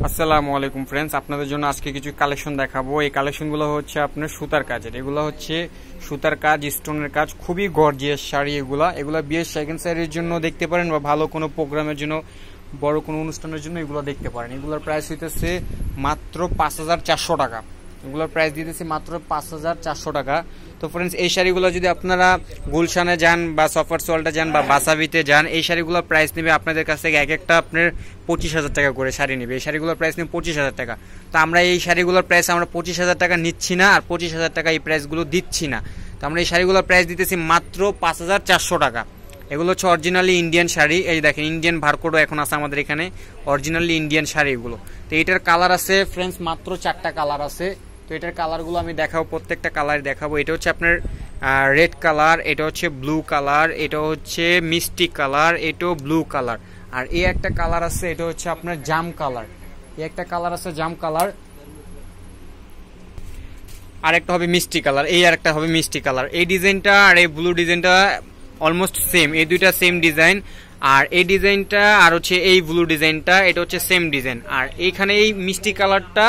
আসসালামু আলাইকুম ফ্রেন্ডস, আপনাদের জন্য আজকে কিছু কালেকশন দেখাবো। এই কালেকশনগুলো হচ্ছে আপনার সুতার কাজের। এগুলো হচ্ছে সুতার কাজ, স্টোনের কাজ, খুবই গর্জিয়াস শাড়ি। এগুলা বিয়ের সেকেন্ড সাইডের জন্য দেখতে পারেন বা ভালো কোনো প্রোগ্রামের জন্য, বড় কোনো অনুষ্ঠানের জন্য এগুলো দেখতে পারেন। এগুলোর প্রাইস হইতেছে মাত্র ৫,৪০০ টাকা। এগুলোর প্রাইস দিতেছি মাত্র ৫,৪০০ টাকা। তো ফ্রেন্ডস, এই শাড়িগুলো যদি আপনারা গুলশানে যান বা সফার সোয়ালটা যান বা বাসাবিতে যান, এই শাড়িগুলোর প্রাইস নেবে আপনাদের কাছ থেকে এক একটা আপনার ২৫,০০০ টাকা করে শাড়ি নেবে। এই শাড়িগুলোর প্রাইস নেবে ২৫,০০০ টাকা। তো আমরা এই শাড়িগুলোর প্রাইস আমরা ২৫,০০০ টাকা নিচ্ছি না, আর ২৫,০০০ টাকা এই প্রাইসগুলো দিচ্ছি না। তো আমরা এই শাড়িগুলোর প্রাইস দিতেছি মাত্র ৫,৪০০ টাকা। এগুলো হচ্ছে অরিজিনালি ইন্ডিয়ান শাড়ি। এই দেখেন, ইন্ডিয়ান বারকোডও এখন আছে আমাদের এখানে, অরিজিনালি ইন্ডিয়ান শাড়ি এগুলো। তো এটার কালার আছে ফ্রেন্ডস মাত্র 4টা কালার আছে। তো এটার কালারগুলো আমি দেখাবো, প্রত্যেকটা কালার দেখাবো। এটা হচ্ছে আপনার রেড কালার, এটা হচ্ছে ব্লু কালার, এটা হচ্ছে মিষ্টি কালার, এটাও ব্লু কালার। আর এই একটা কালার আছে, এটা হচ্ছে আপনার জাম কালার। এই একটা কালার আছে জাম কালার, আর একটা হবে মিষ্টি কালার, এই আর একটা হবে মিষ্টি কালার। এই ডিজাইনটা আর এই ব্লু ডিজাইনটা অলমোস্ট সেম, এই দুইটা সেম ডিজাইন। আর এই ডিজাইনটা আর হচ্ছে এই ব্লু ডিজাইনটা, এটা হচ্ছে সেম ডিজাইন। আর এইখানে এই মিষ্টি কালারটা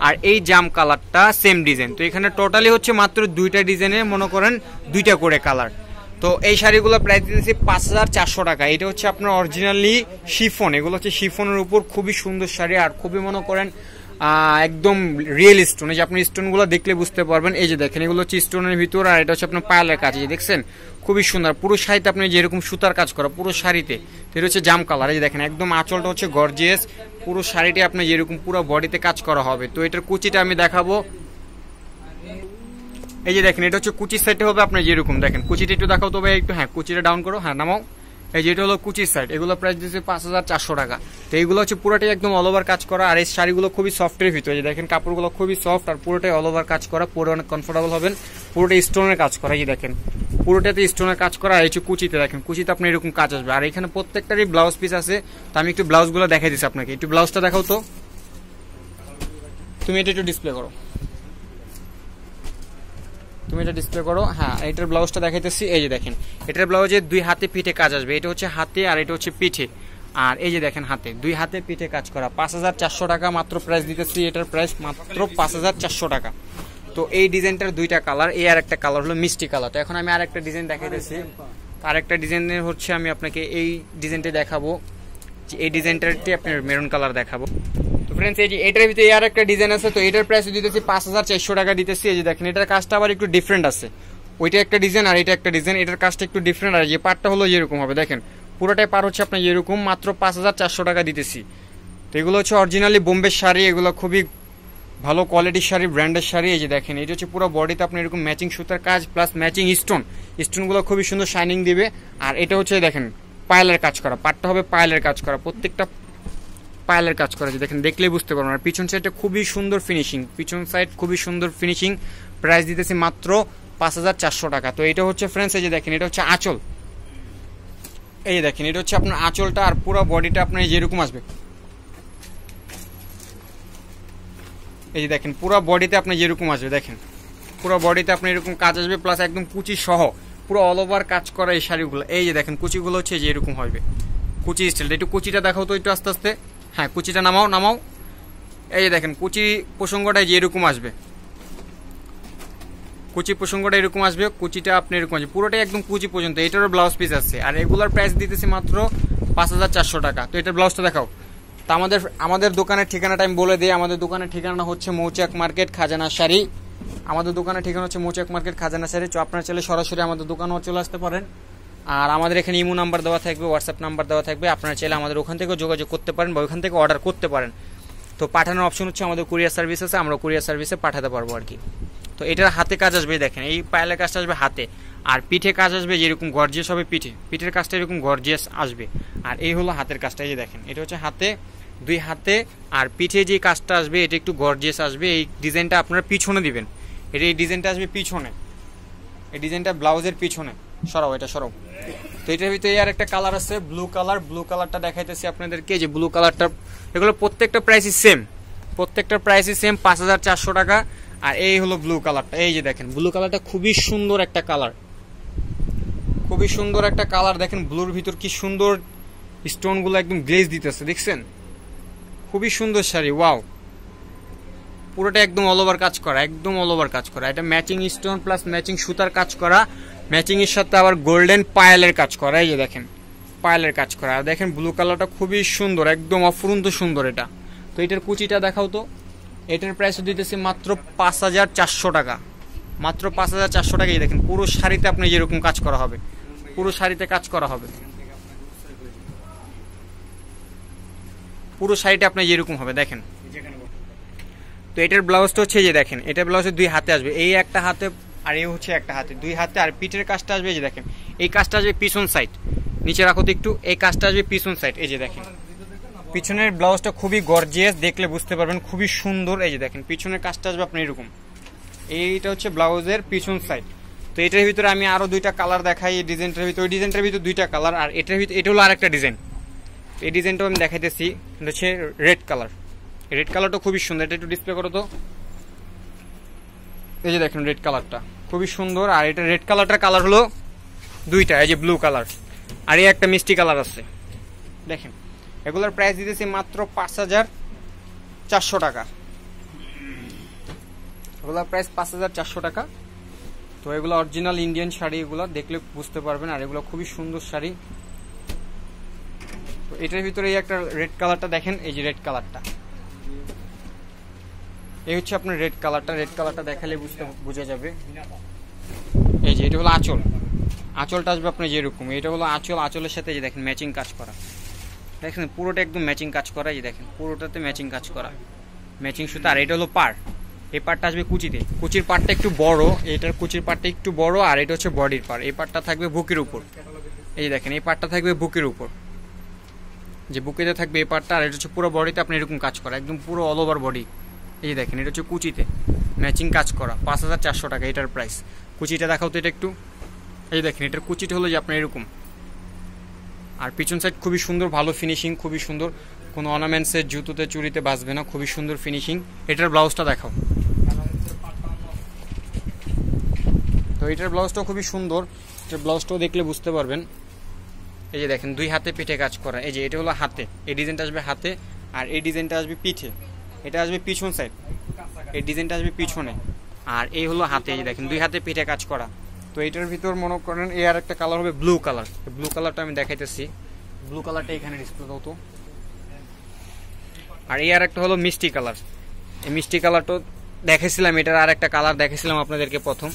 আর এই জাম কালারটা সেম ডিজাইন। তো এখানে টোটালি হচ্ছে মাত্র দুইটা ডিজাইনের, মনে করেন দুইটা করে কালার। তো এই শাড়িগুলো প্রাইস দিতেছি ৫,৪০০ টাকা। এটা হচ্ছে আপনার অরিজিনালি শিফন। এগুলো হচ্ছে শিফনের উপর খুবই সুন্দর শাড়ি, আর খুবই মনে করেন একদম রিয়েল স্টোন। এই যে আপনি স্টোনগুলো দেখলে বুঝতে পারবেন। এই যে দেখেন, এগুলো হচ্ছে স্টোনের ভিতর, আর এটা হচ্ছে আপনার পায়ালের কাজ। এই দেখছেন, খুবই সুন্দর। পুরো শাড়িতে আপনি যেরকম সুতার কাজ করা পুরো শাড়িতে। এটা হচ্ছে জাম কালার। এই যে দেখেন, একদম আঁচলটা হচ্ছে গর্জিয়াস। পুরো শাড়িটি আপনি যেরকম পুরো বডিতে কাজ করা হবে। তো এটার কুচিটা আমি দেখাবো। এই যে দেখেন, এটা হচ্ছে কুচির সাইডে হবে আপনার যেরকম। দেখেন কুচিটা একটু দেখাও তো ভাই একটু। হ্যাঁ, কুচিটা ডাউন করো, হ্যাঁ নামাও। এই যে এটা হলো কুচির সাইড। এগুলো প্রাইস দিচ্ছে ৫,৪০০ টাকা। তো এইগুলো হচ্ছে পুরোটাই একদম অল ওভার কাজ করা। আর এই শাড়িগুলো খুবই সফটের ভিতরে। যে দেখেন, কাপড়গুলো খুবই সফট, আর পুরোটাই অল ওভার কাজ করা, পুরো অনেক কমফোর্টেবল হবেন। পুরোটাই স্টোনের কাজ করা। এই যে দেখেন, পুরোটাতে স্টোনের কাজ করা। আর এই যে কুচিতে দেখেন, কুচিতে আপনার এরকম কাজ আসবে। আর এখানে প্রত্যেকটারই ব্লাউজ পিস আছে। তো আমি একটু ব্লাউজগুলো দেখাই দিচ্ছি আপনাকে। একটু ব্লাউজটা দেখাও তো, তুমি এটা একটু ডিসপ্লে করো, তুমি এটা ডিসপ্লে করো। হ্যাঁ, এটার ব্লাউজটা দেখাইতেছি। এই যে দেখেন, এটার ব্লাউজে দুই হাতে পিঠে কাজ আসবে। এটা হচ্ছে হাতে, আর এটা হচ্ছে পিঠে। আর এই যে দেখেন, হাতে দুই হাতে পিঠে কাজ করা। ৫,৪০০ টাকা মাত্র প্রাইস দিতেছি। এটার প্রাইস মাত্র ৫,৪০০ টাকা। তো এই ডিজাইনটার দুইটা কালার, এই আর একটা কালার হলো মিষ্টি কালার। তো এখন আমি আর একটা ডিজাইন দেখাইতেছি। আর একটা ডিজাইনের হচ্ছে আমি আপনাকে এই ডিজাইনটা দেখাবো। এই ডিজাইনটারটি আপনার মেরুন কালার দেখাবো। তো ফ্রেন্ডস, এই যে এটার ভিতরে আর একটা ডিজাইন আছে। তো এটার প্রাইস দিতেছি ৫,৪০০ টাকা দিতেছি। এই যে দেখেন, এটার কাজটা আবার একটু ডিফারেন্ট আছে। ওইটা একটা ডিজাইন আর এটা একটা ডিজাইন। এটার কাজটা একটু ডিফারেন্ট। আর যে পার্টটা হলো যেরকম হবে, দেখেন পুরোটাই পার হচ্ছে আপনার এরকম। মাত্র ৫,৪০০ টাকা দিতেছি। তো এগুলো হচ্ছে অরিজিনালি বোম্বের শাড়ি। এগুলো খুবই ভালো কোয়ালিটির শাড়ি, ব্র্যান্ডের শাড়ি। এই যে দেখেন, এটা হচ্ছে পুরো বডিতে আপনার এরকম ম্যাচিং সুতার কাজ প্লাস ম্যাচিং স্টোন। স্টোনগুলো খুবই সুন্দর শাইনিং দিবে। আর এটা হচ্ছে দেখেন পায়েলের কাজ করা, পাটটা হবে পায়েলের কাজ করা, প্রত্যেকটা পায়েলের কাজ করা। যে দেখেন, দেখলেই বুঝতে পারবেন। আর পিছন সাইডটা খুবই সুন্দর ফিনিশিং, পিছন সাইড খুবই সুন্দর ফিনিশিং। প্রাইস দিতেছি মাত্র ৫,৪০০ টাকা। তো এটা হচ্ছে ফ্রেন্ডস, এই যে দেখেন, এটা হচ্ছে আঁচল। এই যে দেখেন, এটা হচ্ছে আপনার আঁচলটা, আর পুরো বডিটা আপনার যেরকম আসবে। এই যে দেখেন, পুরো বডিতে আপনার যেরকম আসবে। দেখেন, পুরো বডিতে আপনার এরকম কাজ আসবে, প্লাস একদম কুচি সহ পুরো অল ওভার কাজ করা এই শাড়িগুলো। এই যে দেখেন, কুচিগুলো হচ্ছে যে এরকম হবে, কুচি স্টাইলটা। একটু কুচিটা দেখাও তো একটু আস্তে আস্তে। হ্যাঁ, কুচিটা নামাও নামাও। এই যে দেখেন, কুচি প্রসঙ্গটা যে এরকম আসবে, কুচি প্রসঙ্গটা এরকম আসবে, কুচিটা আপনি এরকম আসবে, পুরোটাই একদম কুচি পর্যন্ত। এটারও ব্লাউজ পিস আছে। আর এগুলোর প্রাইস দিতেছি মাত্র ৫,৪০০ টাকা। তো এটার ব্লাউজটা দেখাও তো। আমাদের দোকানের ঠিকানাটা আমি বলে দিই। আমাদের দোকানের ঠিকানা হচ্ছে মৌচাক মার্কেট, খাজানা শাড়ি। আমাদের দোকানের ঠিকানা হচ্ছে মৌচাক মার্কেট, খাজানা শাড়ি। তো আপনারা চাইলে সরাসরি আমাদের দোকানেও চলে আসতে পারেন। আর আমাদের এখানে ইমো নাম্বার দেওয়া থাকবে, হোয়াটসঅ্যাপ নাম্বার দেওয়া থাকবে। আপনারা চাইলে আমাদের ওখান থেকেও যোগাযোগ করতে পারেন বা ওখান থেকে অর্ডার করতে পারেন। তো পাঠানোর অপশন হচ্ছে আমাদের কুরিয়ার সার্ভিস আছে, আমরা কুরিয়ার সার্ভিসে পাঠাতে পারবো আর কি। তো এটার হাতে কাজ আসবে, দেখেন এই পায়েলের কাজটা আসবে হাতে, আর পিঠে কাজ আসবে যেরকম গর্জিয়াস হবে। পিঠের কাজটা এরকম গর্জিয়াস আসবে। আর এই হলো হাতের কাজটা। এই যে দেখেন, এটা হচ্ছে হাতে, দুই হাতে। আর পিঠে যে কাজটা আসবে এটা একটু গর্জিয়াস আসবে। এই ডিজাইনটা আপনারা পিছনে দিবেন। এই ডিজাইনটা আসবে পিছনে, এই ডিজাইনটা ব্লাউজের পিছনে। সরাও, এটা সরাও। তো এটার ভিতরে আর একটা কালার আছে ব্লু কালার। ব্লু কালারটা দেখাইতেছি আপনাদেরকে। যে ব্লু কালারটা, এগুলো প্রত্যেকটা প্রাইসই সেম, প্রত্যেকটা প্রাইসই সেম ৫,৪০০ টাকা। আর এই হলো ব্লু কালারটা। এই যে দেখেন, ব্লু কালারটা খুবই সুন্দর একটা কালার, খুবই সুন্দর একটা কালার। দেখেন ব্লুর ভিতর কি সুন্দর স্টোনগুলো একদম গ্লেজ দিতেছে, দেখছেন খুবই সুন্দর শাড়ি, ওয়াও। পুরোটা একদম অল ওভার কাজ করা, একদম অল ওভার কাজ করা। এটা ম্যাচিং স্টোন প্লাস ম্যাচিং সুতার কাজ করা, ম্যাচিং এর সাথে আবার গোল্ডেন পায়েলের কাজ করা। এই যে দেখেন পায়েলের কাজ করা। আর দেখেন ব্লু কালারটা খুবই সুন্দর, একদম অফুরন্ত সুন্দর এটা। তো এটার কুচিটা দেখাও তো। এটার প্রাইস দিতেছি মাত্র 5400 টাকা, মাত্র 5400 টাকা। এই দেখেন পুরো শাড়িতে আপনি যেরকম কাজ করা হবে, পুরো শাড়িতে কাজ করা হবে, পুরো শাড়িটা আপনার যেরকম হবে দেখেন। তো এটার ব্লাউজটা হচ্ছে যে দেখেন, এটা ব্লাউজের 2 হাতে আসবে, এই একটা হাতে আর এই হচ্ছে একটা হাতে, 2 হাতে। আর পিঠের কাজটা আসবে এই যে দেখেন, এই কাজটা আসবে পিছন সাইড, নিচে রাখো তো একটু, এই কাজটা আসবে পিছন সাইড। এই যে দেখেন পিছনের ব্লাউজটা খুবই গর্জিয়াস, দেখলে বুঝতে পারবেন খুবই সুন্দর। এই যে দেখেন পিছনের কাজটা আসবে আপনার এরকম, এইটা হচ্ছে ব্লাউজের পিছন সাইড। তো এটার ভিতরে আমি আরো 2টা কালার দেখাই, এই ডিজাইনটার ভিতরে, ওই ডিজাইনটার ভিতরে 2টা কালার, আর এটার ভিতরে এটা হলো আরেকটা ডিজাইন। এই ডিজাইনটাও আমি দেখাইতেছি, এটা হচ্ছে রেড কালার। রেড কালারটা খুবই সুন্দর, এটা একটু ডিসপ্লে করো তো। এই যে দেখেন রেড কালারটা খুবই সুন্দর। আর এটা রেড কালারটার কালার হলো 2টা, এই যে ব্লু কালার, আর এই একটা মিষ্টি কালার আছে দেখেন। এগুলোর প্রাইস দিতেছি মাত্র 5400 টাকা, এগুলোর প্রাইস 5400 টাকা। তো এগুলো অরিজিনাল ইন্ডিয়ান শাড়ি, এগুলো দেখলে বুঝতে পারবেন। আর এগুলো খুবই সুন্দর শাড়ি। তো এটার ভিতরে এই একটা রেড কালারটা দেখেন, এই যে রেড কালারটা, এই হচ্ছে আপনার রেড কালারটা। রেড কালারটা দেখালে বোঝা যাবে। এই যে এটা হলো আঁচল, আঁচলটা আসবে আপনার যেরকম, এটা হলো আঁচল, আঁচলের সাথে যে দেখেন ম্যাচিং কাজ করা, দেখেন পুরোটা একদম ম্যাচিং কাজ করা। এই যে দেখেন পুরোটাতে ম্যাচিং কাজ করা, ম্যাচিং সুতা। আর এটা হলো পাড়, এই পাড়টা আসবে কুচিতে, কুচির পাড়টা একটু বড়, এটার কুচির পাড়টা একটু বড়। আর এটা হচ্ছে বডির পাড়, এই পাড়টা থাকবে বুকের উপর। এই যে দেখেন এই পাড়টা থাকবে বুকের উপর, যে বুকেতে থাকবে এই পাড়টা। আর এটা হচ্ছে পুরো বডিতে আপনি এরকম কাজ করা, একদম পুরো অল ওভার বডি। এই যে দেখেন এটা হচ্ছে কুচিতে ম্যাচিং কাজ করা, 5400 টাকা এটার প্রাইস। কুচিটা দেখাও তো এটা একটু। এই দেখেন এটার কুচিটা হলো যে আপনার এরকম। আর পিছন সাইড খুবই সুন্দর, ভালো ফিনিশিং, খুবই সুন্দর, কোনো অর্নামেন্টসের জুতোতে চুরিতে বাঁচবে না, খুবই সুন্দর ফিনিশিং। এটার ব্লাউজটা দেখাও। তো এটার ব্লাউজটাও খুবই সুন্দর, এটার ব্লাউজটাও দেখলে বুঝতে পারবেন। এই যে দেখেন 2 হাতে পিঠে কাজ করা। এই যে এটা হলো হাতে, এই ডিজাইনটা আসবে হাতে, আর এই ডিজাইনটা আসবে পিঠে, এটা আসবে পিছন সাইড, এই ডিজাইনটা আসবে পিছনে, আর এই হলো হাতে। এই যে দেখেন 2 হাতে পিঠে কাজ করা। তো এটার ভিতর মনে করেন এই আর একটা কালার হবে ব্লু কালার, ব্লু কালারটা আমি দেখাইতেছি, ব্লু কালারটা এখানে ডিসপ্লে দাও তো। আর এই আর একটা হলো মিষ্টি কালার, এই মিষ্টি কালারটা দেখেছিলাম, এটার আর একটা কালার দেখেছিলাম আপনাদেরকে প্রথম।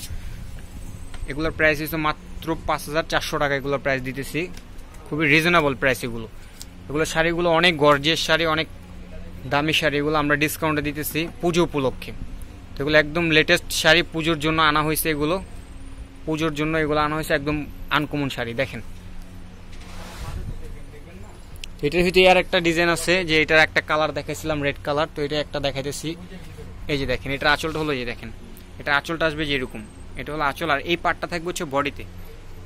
এগুলোর প্রাইস হচ্ছে মাত্র 5400 টাকা, এগুলোর প্রাইস দিতেছি খুবই রিজনেবল প্রাইস। এগুলো শাড়িগুলো অনেক গর্জিয়াস শাড়ি, অনেক দামি শাড়ি, এগুলো আমরা ডিসকাউন্টে দিতেছি পুজো উপলক্ষে। তো এগুলো একদম লেটেস্ট শাড়ি, পুজোর জন্য আনা হয়েছে, এগুলো পুজোর জন্য এগুলো আনা হয়েছে, একদম আনকমন শাড়ি দেখেন। এটার ভিতরে আর একটা ডিজাইন আছে, যে এটার একটা কালার দেখাইছিলাম রেড কালার, তো এটা একটা দেখাইতেছি। এই যে দেখেন এটার আঁচলটা হলো, এই দেখেন এটা আঁচলটা আসবে যেরকম, এটা হলো আঁচল। আর এই পাটটা থাকবে হচ্ছে বডিতে,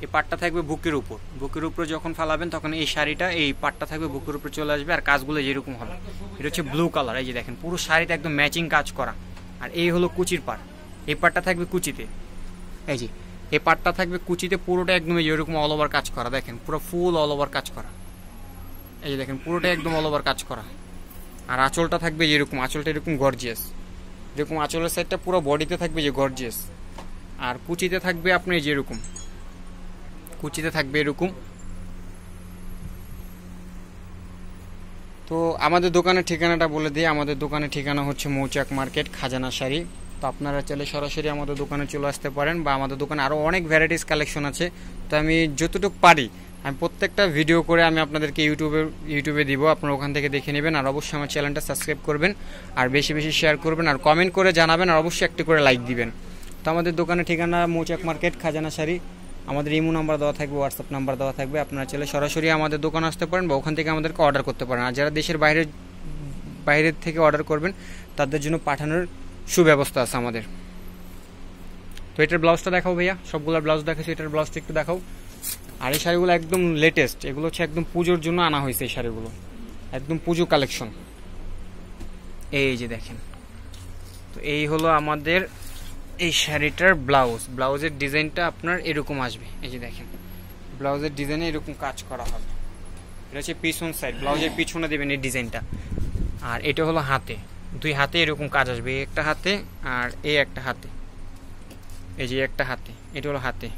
এই পাটটা থাকবে বুকের উপর, বুকের উপরে যখন ফালাবেন তখন এই শাড়িটা এই পাটটা থাকবে বুকের উপরে চলে আসবে। আর কাজগুলো যেরকম হবে, এটা হচ্ছে ব্লু কালার। এই যে দেখেন পুরো শাড়িতে একদম ম্যাচিং কাজ করা। আর এই হলো কুচির পাট, এই পাটটা থাকবে কুচিতে, এই যে এই পাটটা থাকবে কুচিতে, পুরোটা একদম যেরকম অল ওভার কাজ করা, দেখেন পুরো ফুল অল ওভার কাজ করা। এই যে দেখেন পুরোটা একদম অল ওভার কাজ করা। আর আঁচলটা থাকবে যেরকম, আঁচলটা এরকম গর্জিয়াস, যেরকম আঁচলের সাইডটা পুরো বডিতে থাকবে যে গর্জিয়াস। আর কুচিতে থাকবে আপনি যেরকম, কুচিতে থাকবে এরকম। তো আমাদের দোকানের ঠিকানাটা বলে দিই, আমাদের দোকানের ঠিকানা হচ্ছে মৌচাক মার্কেট, খাজানা শাড়ি। তো আপনারা চাইলে সরাসরি আমাদের দোকানে চলে আসতে পারেন, বা আমাদের দোকানে আরও অনেক ভ্যারাইটিস কালেকশন আছে। তো আমি যতটুকু পারি আমি প্রত্যেকটা ভিডিও করে আমি আপনাদেরকে ইউটিউবে দিব, আপনারা ওখান থেকে দেখে নেবেন। আর অবশ্যই আমার চ্যানেলটা সাবস্ক্রাইব করবেন, আর বেশি বেশি শেয়ার করবেন, আর কমেন্ট করে জানাবেন, আর অবশ্যই একটি করে লাইক দিবেন। তো আমাদের দোকানের ঠিকানা মৌচাক মার্কেট, খাজানা শাড়ি। আমাদের ইমো নাম্বার দেওয়া থাকবে, হোয়াটসঅ্যাপ নাম্বার দেওয়া থাকবে, আপনারা চাইলে সরাসরি আমাদের দোকানে আসতে পারেন, বা ওখান থেকে আমাদেরকে অর্ডার করতে পারেন। আর যারা দেশের বাইরের থেকে অর্ডার করবেন তাদের জন্য পাঠানোর সুব্যবস্থা আছে আমাদের। তো এটার ব্লাউজটা দেখাও ভাইয়া, সবগুলোর ব্লাউজ দেখাচ্ছি, এটার ব্লাউজটা একটু দেখাও। আর এই শাড়িগুলো একদম লেটেস্ট, এগুলো হচ্ছে একদম পুজোর জন্য আনা হয়েছে, এই শাড়িগুলো একদম পুজো কালেকশন। এই যে দেখেন, তো এই হলো আমাদের এই শাড়িটার ব্লাউজ, ব্লাউজের ডিজাইনটা আপনার এরকম আসবে। এই যে দেখেন ব্লাউজের ডিজাইনে এরকম কাজ করা হবে, এটা হচ্ছে পিছন সাইড, ব্লাউজের পিছনে দেবেন এই ডিজাইনটা। আর এটা হলো হাতে, দুই হাতে এরকম কাজ আসবে, এই একটা হাতে আর এই একটা হাতে, এই যে একটা হাতে, এটা হলো হাতে।